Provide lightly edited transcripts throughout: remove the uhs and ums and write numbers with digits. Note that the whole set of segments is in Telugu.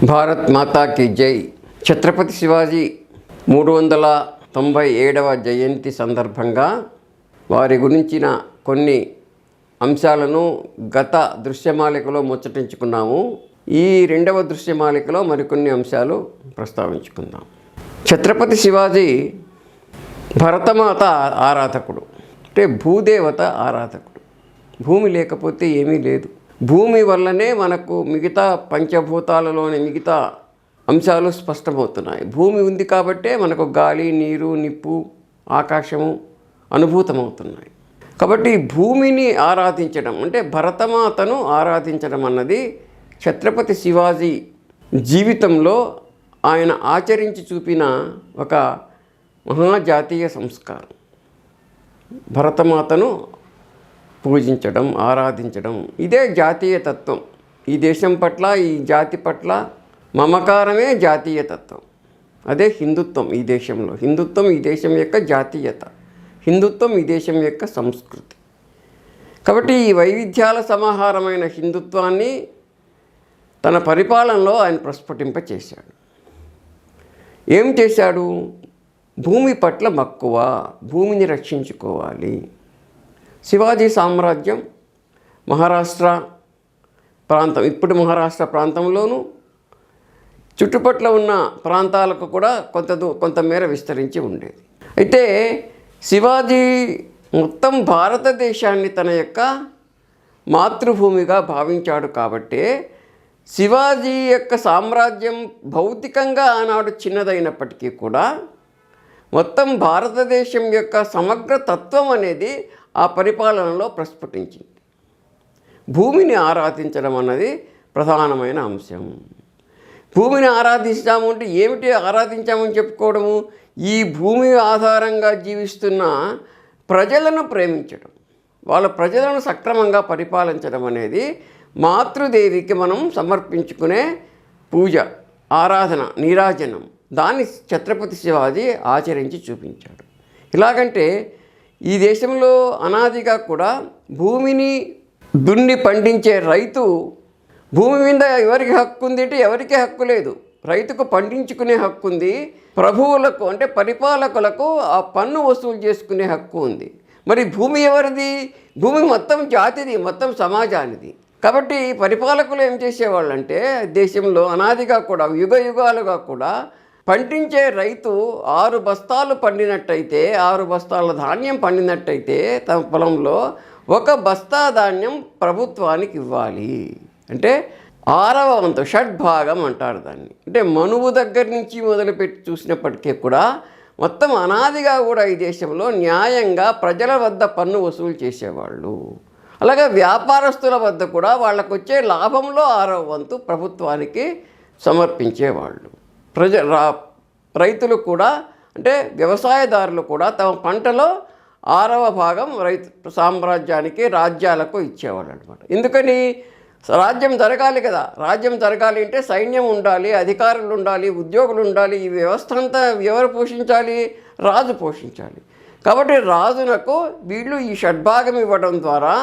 భారత్ మాతా కీ జై. ఛత్రపతి శివాజీ 397వ జయంతి సందర్భంగా వారి గురించిన కొన్ని అంశాలను గత దృశ్యమాలికలో ముచ్చటించుకున్నాము. ఈ రెండవ దృశ్యమాలికలో మరికొన్ని అంశాలు ప్రస్తావించుకుందాం. ఛత్రపతి శివాజీ భరతమాత ఆరాధకుడు, అంటే భూదేవత ఆరాధకుడు. భూమి లేకపోతే ఏమీ లేదు. భూమి వల్లనే మనకు మిగతా పంచభూతాలలోని మిగతా అంశాలు స్పష్టమవుతున్నాయి. భూమి ఉంది కాబట్టే మనకు గాలి, నీరు, నిప్పు, ఆకాశము అనుభూతమవుతున్నాయి. కాబట్టి భూమిని ఆరాధించడం అంటే భరతమాతను ఆరాధించడం అన్నది ఛత్రపతి శివాజీ జీవితంలో ఆయన ఆచరించి చూపిన ఒక మహాజాతీయ సంస్కారం. భరతమాతను పూజించడం, ఆరాధించడం, ఇదే జాతీయ తత్వం. ఈ దేశం పట్ల, ఈ జాతి పట్ల మమకారమే జాతీయ తత్వం. అదే హిందుత్వం. ఈ దేశంలో హిందుత్వం ఈ దేశం యొక్క జాతీయత, హిందుత్వం ఈ దేశం యొక్క సంస్కృతి. కాబట్టి ఈ వైవిధ్యాల సమాహారమైన హిందుత్వాన్ని తన పరిపాలనలో ఆయన ప్రస్ఫుటింపచేశాడు. ఏం చేశాడు? భూమి పట్ల మక్కువ, భూమిని రక్షించుకోవాలి. శివాజీ సామ్రాజ్యం మహారాష్ట్ర ప్రాంతం, ఇప్పుడు మహారాష్ట్ర ప్రాంతంలోనూ చుట్టుపట్ల ఉన్న ప్రాంతాలకు కూడా కొంతమేర విస్తరించి ఉండేది. అయితే శివాజీ మొత్తం భారతదేశాన్ని తన యొక్క మాతృభూమిగా భావించాడు. కాబట్టే శివాజీ యొక్క సామ్రాజ్యం భౌతికంగా ఆనాడు చిన్నదైనప్పటికీ కూడా మొత్తం భారతదేశం యొక్క సమగ్ర తత్వం అనేది ఆ పరిపాలనలో ప్రస్ఫుటించింది. భూమిని ఆరాధించడం అన్నది ప్రధానమైన అంశం. భూమిని ఆరాధించాము అంటే ఏమిటి ఆరాధించామని చెప్పుకోవడము? ఈ భూమి ఆధారంగా జీవిస్తున్న ప్రజలను ప్రేమించడం, వాళ్ళ ప్రజలను సక్రమంగా పరిపాలించడం అనేది మాతృదేవికి మనం సమర్పించుకునే పూజ, ఆరాధన, నీరాజనం. దాన్ని ఛత్రపతి శివాజీ ఆచరించి చూపించాడు. ఎలాగంటే ఈ దేశంలో అనాదిగా కూడా భూమిని దున్ని పండించే రైతు, భూమి మీద ఎవరికి హక్కు ఉంది అంటే ఎవరికి హక్కు లేదు. రైతుకు పండించుకునే హక్కు ఉంది, ప్రభువులకు అంటే పరిపాలకులకు ఆ పన్ను వసూలు చేసుకునే హక్కు ఉంది. మరి భూమి ఎవరిది? భూమి మొత్తం జాతిది, మొత్తం సమాజానిది. కాబట్టి పరిపాలకులు ఏం చేసేవాళ్ళంటే దేశంలో అనాదిగా కూడా యుగ యుగాలుగా కూడా పండించే రైతు 6 బస్తాలు పండినట్టయితే, 6 బస్తాల ధాన్యం పండినట్టయితే తమ పొలంలో 1 బస్తా ధాన్యం ప్రభుత్వానికి ఇవ్వాలి. అంటే 6వ వంతు, షడ్భాగం అంటారు దాన్ని. అంటే మనువు దగ్గర నుంచి మొదలుపెట్టి చూసినప్పటికీ కూడా మొత్తం అనాదిగా కూడా ఈ దేశంలో న్యాయంగా ప్రజల వద్ద పన్ను వసూలు చేసేవాళ్ళు. అలాగే వ్యాపారస్తుల వద్ద కూడా వాళ్ళకు వచ్చే లాభంలో 6వ వంతు ప్రభుత్వానికి సమర్పించేవాళ్ళు. రైతులు కూడా అంటే వ్యవసాయదారులు కూడా తమ పంటలో 6వ భాగం రైతు సామ్రాజ్యానికి, రాజ్యాలకు ఇచ్చేవాళ్ళు అనమాట. ఎందుకని? రాజ్యం జరగాలి కదా. రాజ్యం జరగాలి అంటే సైన్యం ఉండాలి, అధికారులు ఉండాలి, ఉద్యోగులు ఉండాలి. ఈ వ్యవస్థ అంతా ఎవరు పోషించాలి? రాజు పోషించాలి. కాబట్టి రాజునకు వీళ్ళు ఈ షడ్భాగం ఇవ్వడం ద్వారా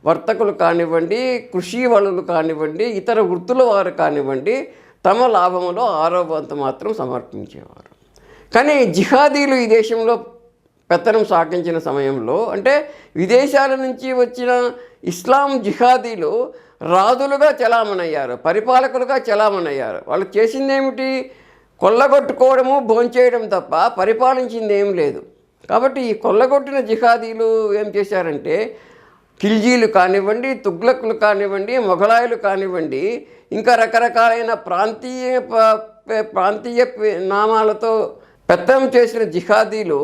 వర్తకులు కానివ్వండి, కృషి వలులు కానివ్వండి, ఇతర వృత్తుల వారు కానివ్వండి, తమ లాభంలో 6వ వంతు మాత్రం సమర్పించేవారు. కానీ జిహాదీలు ఈ దేశంలో పెత్తనం సాగించిన సమయంలో, అంటే విదేశాల నుంచి వచ్చిన ఇస్లాం జిహాదీలు రాజులుగా చలామణయ్యారు, పరిపాలకులుగా చలామణయ్యారు. వాళ్ళు చేసిందేమిటి? కొల్లగొట్టుకోవడము, భోంచేయడం తప్ప పరిపాలించింది ఏం లేదు. కాబట్టి ఈ కొల్లగొట్టిన జిహాదీలు ఏం చేశారంటే ఖిల్జీలు కానివ్వండి, తుగ్లకులు కానివ్వండి, మొఘలాయులు కానివ్వండి, ఇంకా రకరకాలైన ప్రాంతీయ నామాలతో పెత్తనం చేసిన జిహాదీలు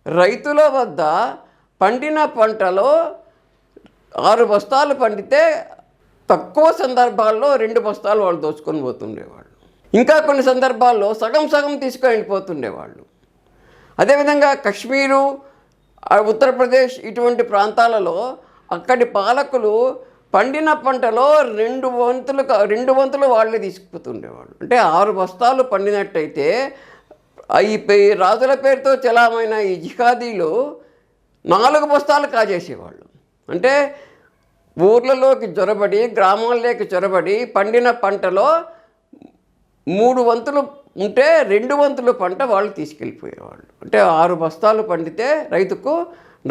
రైతుల వద్ద పండిన పంటలో 6 బస్తాలు పండితే తక్కువ సందర్భాల్లో 2 బస్తాలు వాళ్ళు దోచుకొని పోతుండేవాళ్ళు. ఇంకా కొన్ని సందర్భాల్లో సగం సగం తీసుకొని వెళ్ళిపోతుండేవాళ్ళు. అదేవిధంగా కశ్మీరు, ఉత్తరప్రదేశ్ ఇటువంటి ప్రాంతాలలో అక్కడి పాలకులు పండిన పంటలో 2 వంతులు వాళ్ళే తీసుకుపోతుండేవాళ్ళు. అంటే 6 బస్తాలు పండినట్టయితే ఈ రాజుల పేరుతో చలామైన ఈ జిహాదీలు 4 బస్తాలు కాజేసేవాళ్ళు. అంటే ఊర్లలోకి చొరబడి, గ్రామాల్లోకి చొరబడి పండిన పంటలో 3 వంతులు ఉంటే 2 వంతుల పంట వాళ్ళు తీసుకెళ్ళిపోయేవాళ్ళు. అంటే 6 బస్తాలు పండితే రైతుకు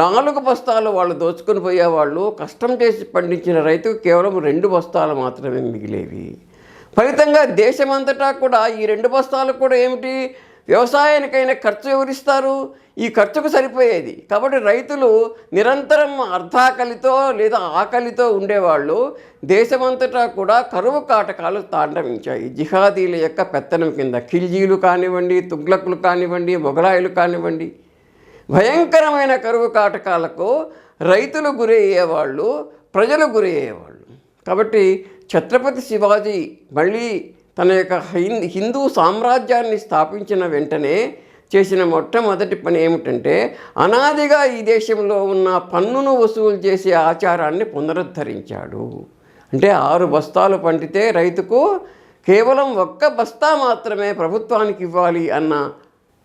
4 బస్తాలు వాళ్ళు దోచుకొని పోయేవాళ్ళు. కష్టం చేసి పండించిన రైతుకు కేవలం 2 బస్తాలు మాత్రమే మిగిలేవి. ఫలితంగా దేశమంతటా కూడా ఈ 2 బస్తాలు కూడా ఏమిటి, వ్యవసాయానికైనా ఖర్చు ఎవరిస్తారు, ఈ ఖర్చుకు సరిపోయేది. కాబట్టి రైతులు నిరంతరం అర్ధాకలితో లేదా ఆకలితో ఉండేవాళ్ళు. దేశమంతటా కూడా కరువు కాటకాలు తాండవించాయి. జిహాదీల యొక్క పెత్తనం కింద ఖిల్జీలు కానివ్వండి, తుగ్లకులు కానివ్వండి, మొఘలాయులు కానివ్వండి, భయంకరమైన కరువు కాటకాలకు రైతులు గురయ్యేవాళ్ళు, ప్రజలు గురయ్యేవాళ్ళు. కాబట్టి ఛత్రపతి శివాజీ మళ్ళీ తన యొక్క హిందూ సామ్రాజ్యాన్ని స్థాపించిన వెంటనే చేసిన మొట్టమొదటి పని ఏమిటంటే అనాదిగా ఈ దేశంలో ఉన్న పన్నును వసూలు చేసే ఆచారాన్ని పునరుద్ధరించాడు. అంటే 6 బస్తాలు పండితే రైతుకు కేవలం 1 బస్తా మాత్రమే ప్రభుత్వానికి ఇవ్వాలి అన్న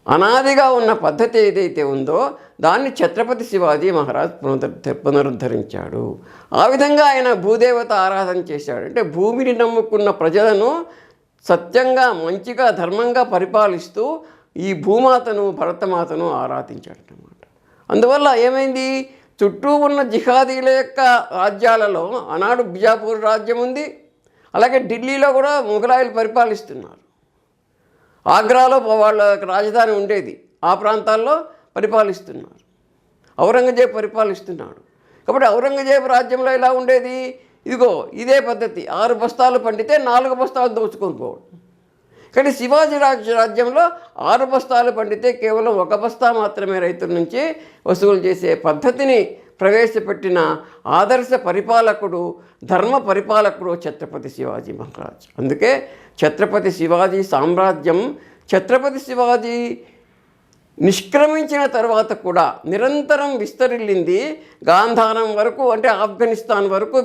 అనాదిగా ఉన్న పద్ధతి ఏదైతే ఉందో దాన్ని ఛత్రపతి శివాజీ మహారాజ్ పునరుద్ధరించాడు. ఆ విధంగా ఆయన భూదేవత ఆరాధన చేశాడు. అంటే భూమిని నమ్ముకున్న ప్రజలను సత్యంగా, మంచిగా, ధర్మంగా పరిపాలిస్తూ ఈ భూమాతను, భరతమాతను ఆరాధించాడు అన్నమాట. అందువల్ల ఏమైంది, చుట్టూ ఉన్న జిహాదీల యొక్క రాజ్యాలలో ఆనాడు బిజాపూర్ రాజ్యం ఉంది, అలాగే ఢిల్లీలో కూడా మొఘలాయులు పరిపాలిస్తున్నారు. ఆగ్రాలో వాళ్ళ రాజధాని ఉండేది, ఆ ప్రాంతాల్లో పరిపాలిస్తున్నారు. ఔరంగజేబు పరిపాలిస్తున్నాడు. కాబట్టి ఔరంగజేబు రాజ్యంలో ఎలా ఉండేది, ఇదిగో ఇదే పద్ధతి, 6 బస్తాలు పండితే 4 బస్తాలు దోచుకొని పోవడం. కానీ శివాజీ రాజ్యంలో 6 బస్తాలు పండితే కేవలం 1 బస్తా మాత్రమే రైతుల నుంచి వసూలు చేసే పద్ధతిని ప్రవేశపెట్టిన ఆదర్శ పరిపాలకుడు, ధర్మ పరిపాలకుడు ఛత్రపతి శివాజీ మహారాజ్. అందుకే ఛత్రపతి శివాజీ సామ్రాజ్యం, ఛత్రపతి శివాజీ నిష్క్రమించిన తర్వాత కూడా నిరంతరం విస్తరిల్లింది. గాంధారం వరకు, అంటే ఆఫ్ఘనిస్తాన్ వరకు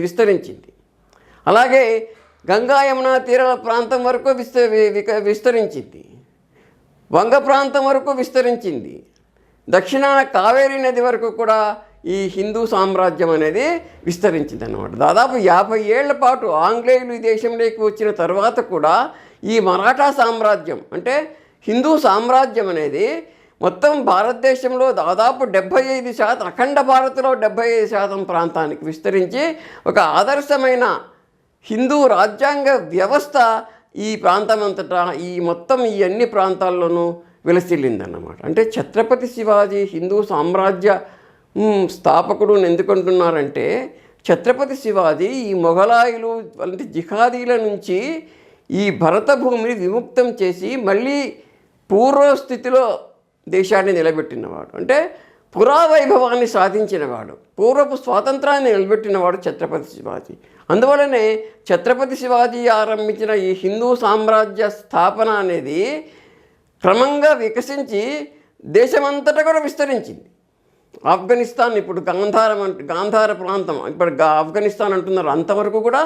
విస్తరించింది. అలాగే గంగా యమునా తీర ప్రాంతం వరకు విస్తరించింది. వంగ ప్రాంతం వరకు విస్తరించింది. దక్షిణాన కావేరీ నది వరకు కూడా ఈ హిందూ సామ్రాజ్యం అనేది విస్తరించింది అన్నమాట. దాదాపు 50 ఏళ్ల పాటు ఆంగ్లేయులు ఈ దేశంలోకి వచ్చిన తర్వాత కూడా ఈ మరాఠా సామ్రాజ్యం, అంటే హిందూ సామ్రాజ్యం అనేది మొత్తం భారతదేశంలో దాదాపు 75%, అఖండ భారత్లో 75% ప్రాంతానికి విస్తరించి ఒక ఆదర్శమైన హిందూ రాజ్యాంగ వ్యవస్థ ఈ ప్రాంతమంతటా, ఈ మొత్తం ఈ అన్ని ప్రాంతాల్లోనూ విలసిల్లిందన్నమాట. అంటే ఛత్రపతి శివాజీ హిందూ సామ్రాజ్య స్థాపకుడు ఎందుకంటున్నారంటే, ఛత్రపతి శివాజీ ఈ మొఘలాయులు వంటి జిహాదీల నుంచి ఈ భరత భూమిని విముక్తం చేసి మళ్ళీ పూర్వస్థితిలో దేశాన్ని నిలబెట్టినవాడు. అంటే పురావైభవాన్ని సాధించినవాడు, పూర్వపు స్వాతంత్రాన్ని నిలబెట్టినవాడు ఛత్రపతి శివాజీ. అందువలనే ఛత్రపతి శివాజీ ఆరంభించిన ఈ హిందూ సామ్రాజ్య స్థాపన అనేది క్రమంగా వికసించి దేశమంతటా కూడా విస్తరించింది. ఆఫ్ఘనిస్తాన్, ఇప్పుడు గాంధార ప్రాంతం, ఇప్పుడు ఆఫ్ఘనిస్తాన్ అంటున్నారు, అంతవరకు కూడా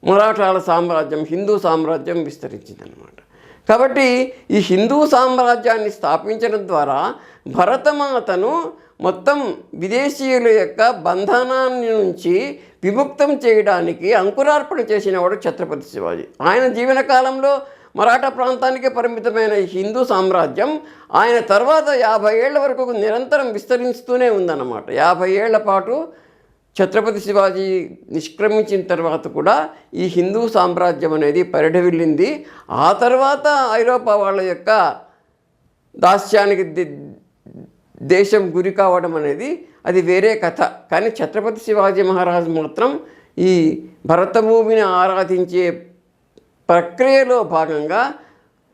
మరాఠాల సామ్రాజ్యం, హిందూ సామ్రాజ్యం విస్తరించింది అన్నమాట. కాబట్టి ఈ హిందూ సామ్రాజ్యాన్ని స్థాపించడం ద్వారా భరతమాతను మొత్తం విదేశీయుల యొక్క బంధనాన్ని నుంచి విముక్తం చేయడానికి అంకురార్పణ చేసినవాడు ఛత్రపతి శివాజీ. ఆయన జీవనకాలంలో మరాఠా ప్రాంతానికే పరిమితమైన ఈ హిందూ సామ్రాజ్యం ఆయన తర్వాత 50 ఏళ్ల వరకు నిరంతరం విస్తరిస్తూనే ఉందన్నమాట. 50 ఏళ్ల పాటు ఛత్రపతి శివాజీ నిష్క్రమించిన తర్వాత కూడా ఈ హిందూ సామ్రాజ్యం అనేది పరిఢవిల్లింది. ఆ తర్వాత ఐరోపా వాళ్ళ యొక్క దాస్యానికి దేశం గురి కావడం అనేది అది వేరే కథ. కానీ ఛత్రపతి శివాజీ మహారాజ్ మాత్రం ఈ భరతభూమిని ఆరాధించే ప్రక్రియలో భాగంగా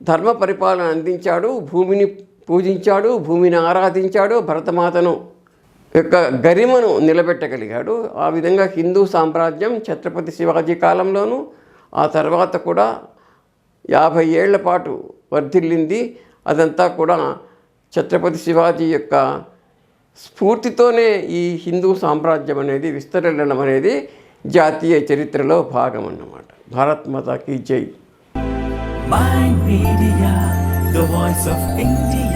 ధర్మ పరిపాలన అందించాడు, భూమిని పూజించాడు, భూమిని ఆరాధించాడు, భరతమాతను యొక్క గరిమను నిలబెట్టగలిగాడు. ఆ విధంగా హిందూ సామ్రాజ్యం ఛత్రపతి శివాజీ కాలంలోనూ ఆ తర్వాత కూడా 50 ఏళ్ల పాటు వర్ధిల్లింది. అదంతా కూడా ఛత్రపతి శివాజీ యొక్క స్ఫూర్తితోనే ఈ హిందూ సామ్రాజ్యం అనేది విస్తరిల్లడం అనేది జాతీయ చరిత్రలో భాగం అన్నమాట. భారత్ మాతా కీ జై. Mind Media, the voice of India.